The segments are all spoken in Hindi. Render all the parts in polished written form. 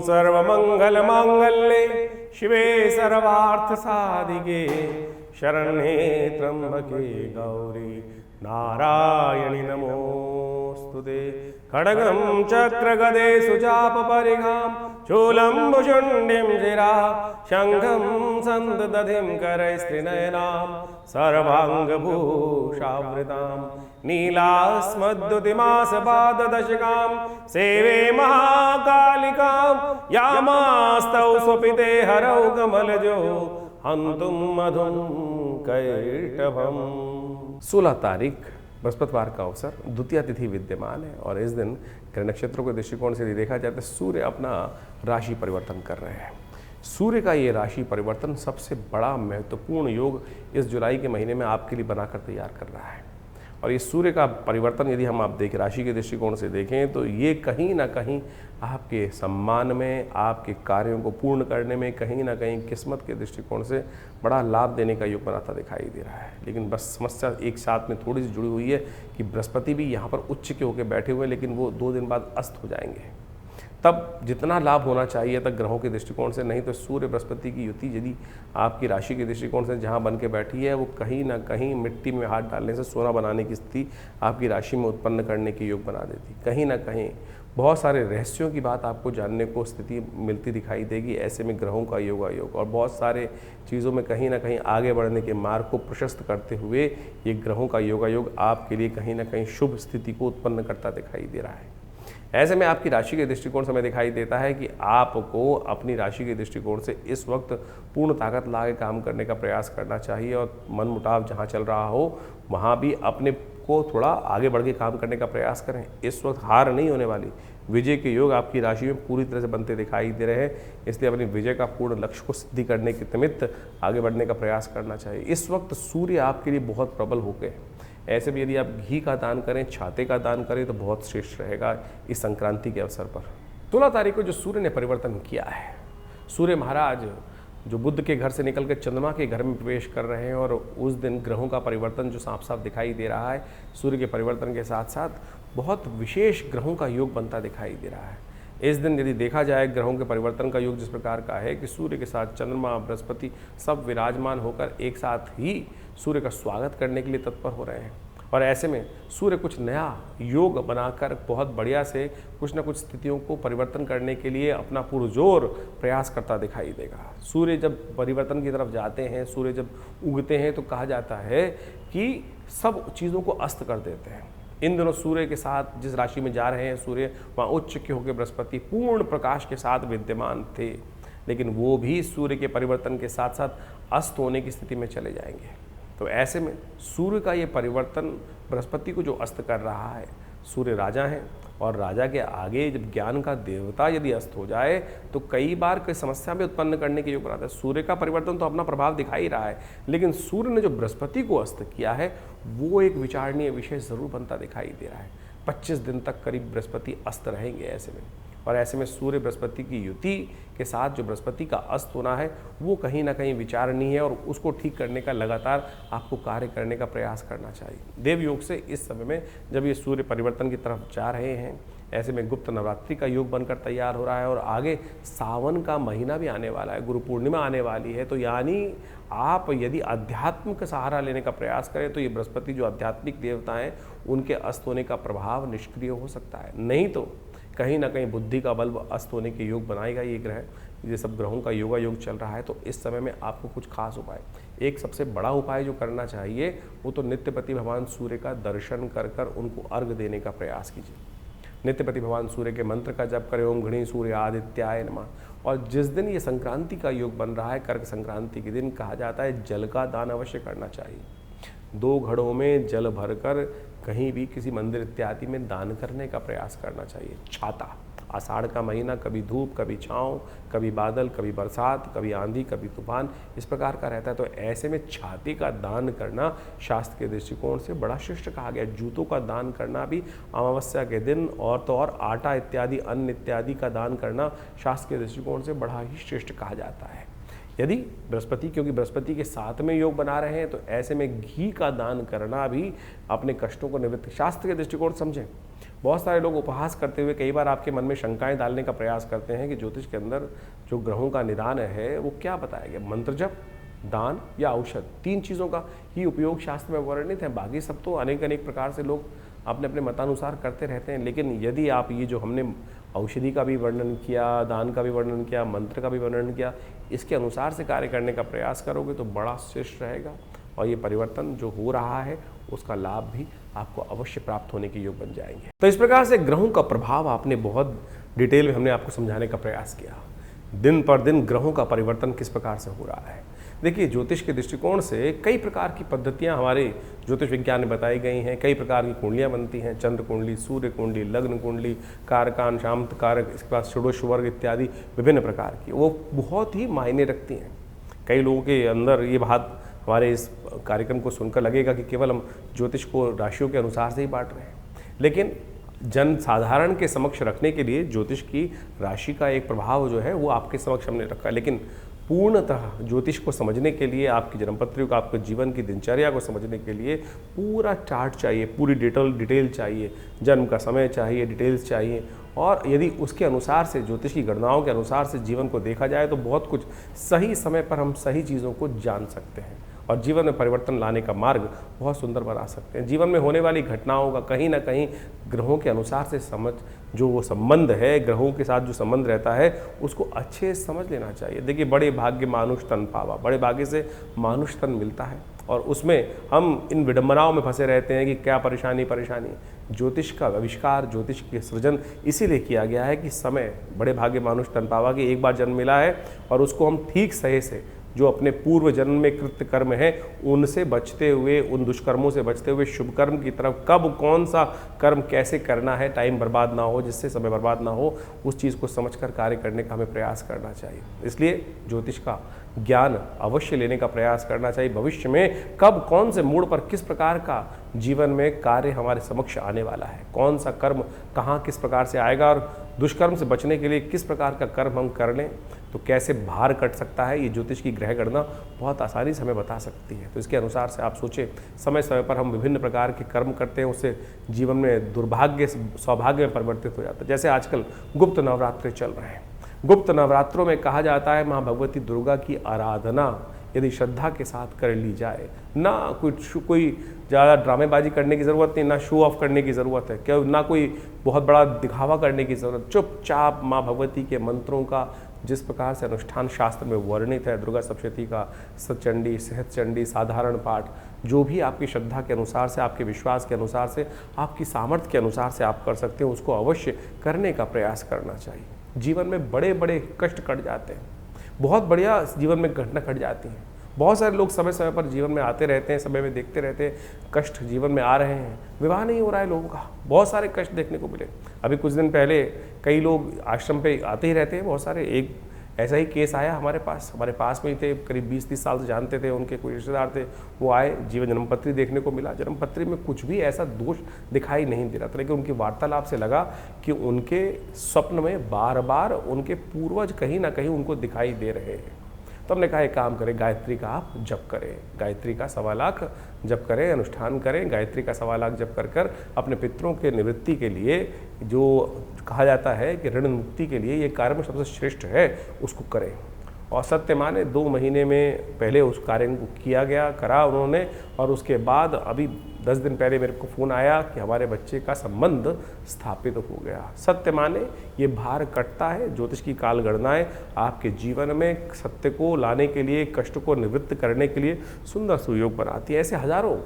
सर्वमंगलमांगल्ये शिवे सर्वार्थसाधिके शरण्ये त्र्यंबके गौरी नारायणि नमोस्तुते। खड्गं चक्रगदे सुचापपरिघां शूलं भुशुण्डिं शिरा शङ्खं सन्ददधिं करैस्त्रिनयनां सर्वाङ्गभूषावृतां नीलास्मद्युतिमासपाददशकां सेवे महाकालिकां यामास्तौ स्वपिते हरौ कमलजो हन्तुं मधुं कैटभम्। 16 तारीख बृहस्पतिवार का अवसर, द्वितीय तिथि विद्यमान है और इस दिन ग्रह नक्षत्रों के दृष्टिकोण से यदि देखा जाए तो सूर्य अपना राशि परिवर्तन कर रहे हैं। सूर्य का ये राशि परिवर्तन सबसे बड़ा महत्वपूर्ण योग इस जुलाई के महीने में आपके लिए बनाकर तैयार कर रहा है। और ये सूर्य का परिवर्तन यदि हम आप देखें राशि के दृष्टिकोण से देखें तो ये कहीं ना कहीं आपके सम्मान में, आपके कार्यों को पूर्ण करने में, कहीं ना कहीं किस्मत के दृष्टिकोण से बड़ा लाभ देने का योग बनाता दिखाई दे रहा है। लेकिन बस समस्या एक साथ में थोड़ी सी जुड़ी हुई है कि बृहस्पति भी यहाँ पर उच्च के होकर बैठे हुए हैं, लेकिन वो 2 दिन बाद अस्त हो जाएंगे। तब जितना लाभ होना चाहिए तक ग्रहों के दृष्टिकोण से, नहीं तो सूर्य बृहस्पति की युति यदि आपकी राशि के दृष्टिकोण से जहां बन के बैठी है वो कहीं ना कहीं मिट्टी में हाथ डालने से सोना बनाने की स्थिति आपकी राशि में उत्पन्न करने के योग बना देती। कहीं ना कहीं बहुत सारे रहस्यों की बात आपको जानने को स्थिति मिलती दिखाई देगी। ऐसे में ग्रहों का योग और बहुत सारे चीज़ों में कहीं ना कहीं आगे बढ़ने के मार्ग को प्रशस्त करते हुए ये ग्रहों का योग आपके लिए कहीं ना कहीं शुभ स्थिति को उत्पन्न करता दिखाई दे रहा है। ऐसे में आपकी राशि के दृष्टिकोण से हमें दिखाई देता है कि आपको अपनी राशि के दृष्टिकोण से इस वक्त पूर्ण ताकत ला के काम करने का प्रयास करना चाहिए और मनमुटाव जहां चल रहा हो वहां भी अपने को थोड़ा आगे बढ़ के काम करने का प्रयास करें। इस वक्त हार नहीं होने वाली, विजय के योग आपकी राशि में पूरी तरह से बनते दिखाई दे रहे हैं। इसलिए अपनी विजय का पूर्ण लक्ष्य को सिद्धि करने के निमित्त आगे बढ़ने का प्रयास करना चाहिए। इस वक्त सूर्य आपके लिए बहुत प्रबल हो गए। ऐसे भी यदि आप घी का दान करें, छाते का दान करें तो बहुत श्रेष्ठ रहेगा इस संक्रांति के अवसर पर। 16 तारीख को जो सूर्य ने परिवर्तन किया है, सूर्य महाराज जो बुध के घर से निकल कर चंद्रमा के घर में प्रवेश कर रहे हैं और उस दिन ग्रहों का परिवर्तन जो साफ साफ दिखाई दे रहा है, सूर्य के परिवर्तन के साथ साथ बहुत विशेष ग्रहों का योग बनता दिखाई दे रहा है। इस दिन यदि देखा जाए ग्रहों के परिवर्तन का योग जिस प्रकार का है कि सूर्य के साथ चंद्रमा, बृहस्पति सब विराजमान होकर एक साथ ही सूर्य का स्वागत करने के लिए तत्पर हो रहे हैं। और ऐसे में सूर्य कुछ नया योग बनाकर बहुत बढ़िया से कुछ न कुछ स्थितियों को परिवर्तन करने के लिए अपना पुरजोर प्रयास करता दिखाई देगा। सूर्य जब परिवर्तन की तरफ जाते हैं, सूर्य जब उगते हैं तो कहा जाता है कि सब चीज़ों को अस्त कर देते हैं। इन दिनों सूर्य के साथ जिस राशि में जा रहे हैं सूर्य, वहाँ उच्च के होकर बृहस्पति पूर्ण प्रकाश के साथ विद्यमान थे, लेकिन वो भी सूर्य के परिवर्तन के साथ साथ अस्त होने की स्थिति में चले जाएंगे। तो ऐसे में सूर्य का ये परिवर्तन बृहस्पति को जो अस्त कर रहा है, सूर्य राजा हैं और राजा के आगे जब ज्ञान का देवता यदि अस्त हो जाए तो कई बार कोई समस्या भी उत्पन्न करने के योग बनाता है। सूर्य का परिवर्तन तो अपना प्रभाव दिखा ही रहा है, लेकिन सूर्य ने जो बृहस्पति को अस्त किया है वो एक विचारणीय विषय जरूर बनता दिखाई दे रहा है। 25 दिन तक करीब बृहस्पति अस्त रहेंगे ऐसे में, और ऐसे में सूर्य बृहस्पति की युति के साथ जो बृहस्पति का अस्त होना है वो कहीं ना कहीं विचारणीय है और उसको ठीक करने का लगातार आपको कार्य करने का प्रयास करना चाहिए। देव योग से इस समय में जब ये सूर्य परिवर्तन की तरफ जा रहे हैं, ऐसे में गुप्त नवरात्रि का योग बनकर तैयार हो रहा है और आगे सावन का महीना भी आने वाला है, गुरु पूर्णिमा आने वाली है। तो यानी आप यदि अध्यात्म का सहारा लेने का प्रयास करें तो ये बृहस्पति जो आध्यात्मिक देवता हैं उनके अस्त होने का प्रभाव निष्क्रिय हो सकता है, नहीं तो कहीं ना कहीं बुद्धि का बल अस्त होने के योग बनाएगा ये ग्रह। ये सब ग्रहों का योग चल रहा है, तो इस समय में आपको कुछ खास उपाय, एक सबसे बड़ा उपाय जो करना चाहिए वो तो नित्यपति भगवान सूर्य का दर्शन कर कर उनको अर्घ देने का प्रयास कीजिए। नित्यपति भगवान सूर्य के मंत्र का जप करें, ओम घृणी सूर्य आदित्याय नमः। और जिस दिन ये संक्रांति का योग बन रहा है, कर्क संक्रांति के दिन, कहा जाता है जल का दान अवश्य करना चाहिए। 2 घड़ों में जल भरकर कहीं भी किसी मंदिर इत्यादि में दान करने का प्रयास करना चाहिए। छाता, आषाढ़ का महीना, कभी धूप, कभी छाँव, कभी बादल, कभी बरसात, कभी आंधी, कभी तूफान, इस प्रकार का रहता है। तो ऐसे में छाते का दान करना शास्त्र के दृष्टिकोण से बड़ा श्रेष्ठ कहा गया। जूतों का दान करना भी अमावस्या के दिन, और तो और आटा इत्यादि, अन्न इत्यादि का दान करना शास्त्र के दृष्टिकोण से बड़ा ही श्रेष्ठ कहा जाता है। यदि बृहस्पति, क्योंकि बृहस्पति के साथ में योग बना रहे हैं, तो ऐसे में घी का दान करना भी अपने कष्टों को निवृत्त, शास्त्र के दृष्टिकोण समझें। बहुत सारे लोग उपहास करते हुए कई बार आपके मन में शंकाएं डालने का प्रयास करते हैं कि ज्योतिष के अंदर जो ग्रहों का निदान है वो क्या बताया गया, मंत्र जप, दान या औषध, 3 चीज़ों का ही उपयोग शास्त्र में वर्णित है। बाकी सब तो अनेक अनेक प्रकार से लोग अपने अपने मतानुसार करते रहते हैं। लेकिन यदि आप ये जो हमने औषधि का भी वर्णन किया, दान का भी वर्णन किया, मंत्र का भी वर्णन किया, इसके अनुसार से कार्य करने का प्रयास करोगे तो बड़ा श्रेष्ठ रहेगा और ये परिवर्तन जो हो रहा है उसका लाभ भी आपको अवश्य प्राप्त होने के योग बन जाएंगे। तो इस प्रकार से ग्रहों का प्रभाव आपने बहुत डिटेल में हमने आपको समझाने का प्रयास किया। दिन पर दिन ग्रहों का परिवर्तन किस प्रकार से हो रहा है। देखिए, ज्योतिष के दृष्टिकोण से कई प्रकार की पद्धतियां हमारे ज्योतिष विज्ञान में बताई गई हैं। कई प्रकार की कुंडलियां बनती हैं, चंद्र कुंडली, सूर्य कुंडली, लग्न कुंडली, कारकान, शांत कारक, इसके बाद षोडश वर्ग इत्यादि विभिन्न प्रकार की, वो बहुत ही मायने रखती हैं। कई लोगों के अंदर ये बात हमारे इस कार्यक्रम को सुनकर लगेगा कि केवल हम ज्योतिष को राशियों के अनुसार से ही बांट रहे हैं, लेकिन जन साधारण के समक्ष रखने के लिए ज्योतिष की राशि का एक प्रभाव जो है वो आपके समक्ष हमने रखा। लेकिन पूर्णतः ज्योतिष को समझने के लिए, आपकी जन्मपत्री को, आपके जीवन की दिनचर्या को समझने के लिए पूरा चार्ट चाहिए, पूरी डिटेल चाहिए, जन्म का समय चाहिए, डिटेल्स चाहिए। और यदि उसके अनुसार से, ज्योतिष की गणनाओं के अनुसार से जीवन को देखा जाए तो बहुत कुछ सही समय पर हम सही चीज़ों को जान सकते हैं और जीवन में परिवर्तन लाने का मार्ग बहुत सुंदर बना सकते हैं। जीवन में होने वाली घटनाओं का कहीं ना कहीं ग्रहों के अनुसार से समझ, जो वो संबंध है, ग्रहों के साथ जो संबंध रहता है उसको अच्छे से समझ लेना चाहिए। देखिए, बड़े भाग्य मानुष तन पावा, बड़े भाग्य से मानुष तन मिलता है और उसमें हम इन विडंबनाओं में फंसे रहते हैं कि क्या परेशानी। ज्योतिष का आविष्कार, ज्योतिष के सृजन इसीलिए किया गया है कि समय, बड़े भाग्य मानुष तन पावा की एक बार जन्म मिला है और उसको हम ठीक सही से जो अपने पूर्व जन्म में कृत्य कर्म है उनसे बचते हुए, उन दुष्कर्मों से बचते हुए शुभ कर्म की तरफ कब कौन सा कर्म कैसे करना है, टाइम बर्बाद ना हो, जिससे समय बर्बाद ना हो, उस चीज़ को समझकर कार्य करने का हमें प्रयास करना चाहिए। इसलिए ज्योतिष का ज्ञान अवश्य लेने का प्रयास करना चाहिए। भविष्य में कब कौन से मोड़ पर किस प्रकार का जीवन में कार्य हमारे समक्ष आने वाला है, कौन सा कर्म कहाँ किस प्रकार से आएगा और दुष्कर्म से बचने के लिए किस प्रकार का कर्म हम कर लें तो कैसे भार कट सकता है, ये ज्योतिष की ग्रह गणना बहुत आसानी से हमें बता सकती है। तो इसके अनुसार से आप सोचें, समय समय पर हम विभिन्न प्रकार के कर्म करते हैं, उससे जीवन में दुर्भाग्य सौभाग्य में परिवर्तित हो जाता है। जैसे आजकल गुप्त नवरात्रि चल रहे हैं। गुप्त नवरात्रों में कहा जाता है माँ भगवती दुर्गा की आराधना यदि श्रद्धा के साथ कर ली जाए, ना कोई ज़्यादा ड्रामेबाजी करने की ज़रूरत नहीं, ना शो ऑफ करने की ज़रूरत है, क्या ना कोई बहुत बड़ा दिखावा करने की ज़रूरत, चुपचाप माँ भगवती के मंत्रों का जिस प्रकार से अनुष्ठान शास्त्र में वर्णित है, दुर्गा सप्तशती का, सतचंडी, सहस्त्रचंडी, साधारण पाठ, जो भी आपकी श्रद्धा के अनुसार से, आपके विश्वास के अनुसार से, आपकी सामर्थ्य के अनुसार से आप कर सकते हैं, उसको अवश्य करने का प्रयास करना चाहिए। जीवन में बड़े बड़े कष्ट कट जाते हैं, बहुत बढ़िया जीवन में घटना घट जाती है। बहुत सारे लोग समय समय पर जीवन में आते रहते हैं, समय में देखते रहते हैं, कष्ट जीवन में आ रहे हैं, विवाह नहीं हो रहा है लोगों का, बहुत सारे कष्ट देखने को मिले। अभी कुछ दिन पहले कई लोग आश्रम पे आते ही रहते हैं, बहुत सारे, एक ऐसा ही केस आया हमारे पास में ही थे, करीब 20-30 साल से जानते थे, उनके कोई रिश्तेदार थे, वो आए, जीवन जन्मपत्री देखने को मिला, जन्मपत्री में कुछ भी ऐसा दोष दिखाई नहीं दे रहा था, लेकिन उनकी वार्तालाप से लगा कि उनके स्वप्न में बार बार उनके पूर्वज कहीं ना कहीं उनको दिखाई दे रहे हैं। तो हमने कहा एक काम करें, गायत्री का आप जप करें, गायत्री का 1.25 लाख जप करें, अनुष्ठान करें, गायत्री का 1.25 लाख जप कर अपने पितरों के निवृत्ति के लिए, जो कहा जाता है कि ऋण मुक्ति के लिए ये कार्य में सबसे श्रेष्ठ है, उसको करें। और सत्य माने 2 महीने में पहले उस कार्य को करा उन्होंने, और उसके बाद अभी 10 दिन पहले मेरे को फ़ोन आया कि हमारे बच्चे का संबंध स्थापित हो गया। सत्य माने ये भार कटता है। ज्योतिष की काल गणनाएं आपके जीवन में सत्य को लाने के लिए, कष्ट को निवृत्त करने के लिए सुंदर सुयोग बनाती है। ऐसे हजारों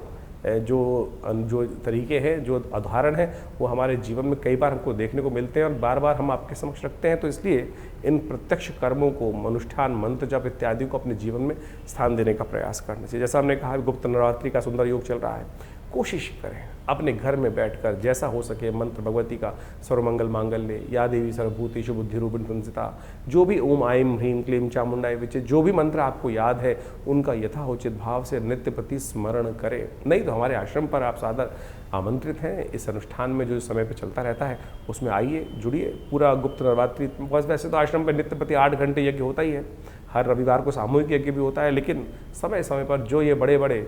जो तरीके हैं, जो उदाहरण हैं, वो हमारे जीवन में कई बार हमको देखने को मिलते हैं और बार बार हम आपके समक्ष रखते हैं। तो इसलिए इन प्रत्यक्ष कर्मों को, अनुष्ठान, मंत्र जप इत्यादि को अपने जीवन में स्थान देने का प्रयास करना चाहिए। जैसा हमने कहा, गुप्त नवरात्रि का सुंदर योग चल रहा है, कोशिश करें अपने घर में बैठकर जैसा हो सके मंत्र भगवती का, सर्वमंगल मांगल्य, या देवी सर्वभूतेषु बुद्धिरूपिणी संस्थिता, जो भी ओम आईं ह्रीं क्लीं चामुंडाय विचे, जो भी मंत्र आपको याद है उनका यथाउचित भाव से नित्य प्रति स्मरण करें। नहीं तो हमारे आश्रम पर आप सादर आमंत्रित हैं। इस अनुष्ठान में जो समय पर चलता रहता है उसमें आइए, जुड़िए। पूरा गुप्त नवरात्रि, वैसे तो आश्रम पर नित्य प्रति 8 घंटे यज्ञ होता ही है, हर रविवार को सामूहिक यज्ञ भी होता है, लेकिन समय समय पर जो ये बड़े बड़े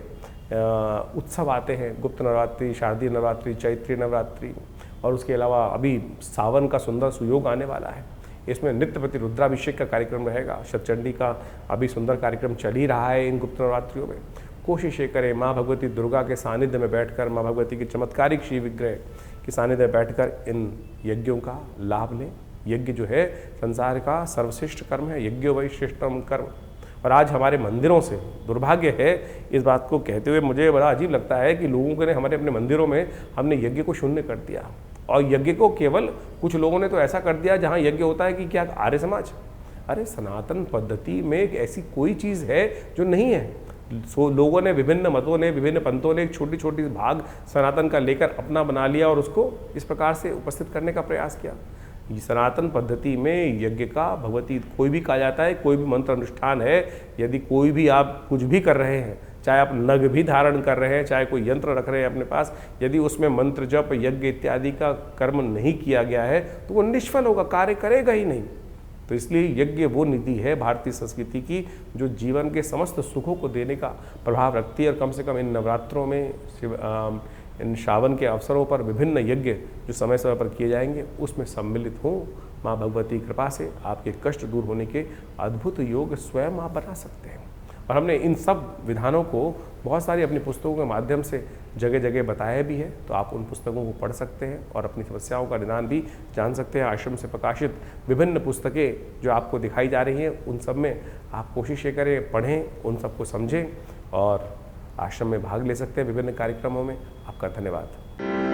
उत्सव आते हैं, गुप्त नवरात्रि, शारदीय नवरात्रि, चैत्री नवरात्रि, और उसके अलावा अभी सावन का सुंदर सुयोग आने वाला है, इसमें नित्यपति रुद्राभिषेक का कार्यक्रम रहेगा। शतचंडी का अभी सुंदर कार्यक्रम चल ही रहा है इन गुप्त नवरात्रियों में। कोशिश ये करें माँ भगवती दुर्गा के सानिध्य में बैठकर, माँ भगवती की चमत्कारिक श्री विग्रह के सानिध्य में बैठकर इन यज्ञों का लाभ लें। यज्ञ जो है संसार का सर्वश्रेष्ठ कर्म है, यज्ञो वै श्रेष्ठतम कर्म। और आज हमारे मंदिरों से दुर्भाग्य है, इस बात को कहते हुए मुझे बड़ा अजीब लगता है कि लोगों ने हमारे अपने मंदिरों में हमने यज्ञ को शून्य कर दिया। और यज्ञ को केवल कुछ लोगों ने तो ऐसा कर दिया जहाँ यज्ञ होता है कि क्या आर्य समाज। अरे सनातन पद्धति में एक ऐसी कोई चीज़ है जो नहीं है। लोगों ने, विभिन्न मतों ने, विभिन्न पंथों ने एक छोटी छोटी भाग सनातन का लेकर अपना बना लिया और उसको इस प्रकार से उपस्थित करने का प्रयास किया। ये सनातन पद्धति में यज्ञ का भगवती कोई भी कहा जाता है, कोई भी मंत्र अनुष्ठान है, यदि कोई भी आप कुछ भी कर रहे हैं, चाहे आप नग भी धारण कर रहे हैं, चाहे कोई यंत्र रख रहे हैं अपने पास, यदि उसमें मंत्र जप यज्ञ इत्यादि का कर्म नहीं किया गया है तो वो निष्फल होगा, कार्य करेगा ही नहीं। तो इसलिए यज्ञ वो निधि है भारतीय संस्कृति की जो जीवन के समस्त सुखों को देने का प्रभाव रखती है। और कम से कम इन नवरात्रों में, इन श्रावण के अवसरों पर विभिन्न यज्ञ जो समय समय पर किए जाएंगे उसमें सम्मिलित हों। माँ भगवती कृपा से आपके कष्ट दूर होने के अद्भुत योग स्वयं आप बना सकते हैं। और हमने इन सब विधानों को बहुत सारी अपनी पुस्तकों के माध्यम से जगह जगह बताया भी है, तो आप उन पुस्तकों को पढ़ सकते हैं और अपनी समस्याओं का निदान भी जान सकते हैं। आश्रम से प्रकाशित विभिन्न पुस्तकें जो आपको दिखाई जा रही हैं, उन सब में आप कोशिश ये करें, पढ़ें, उन सबको समझें और आश्रम में भाग ले सकते हैं विभिन्न कार्यक्रमों में। आपका धन्यवाद।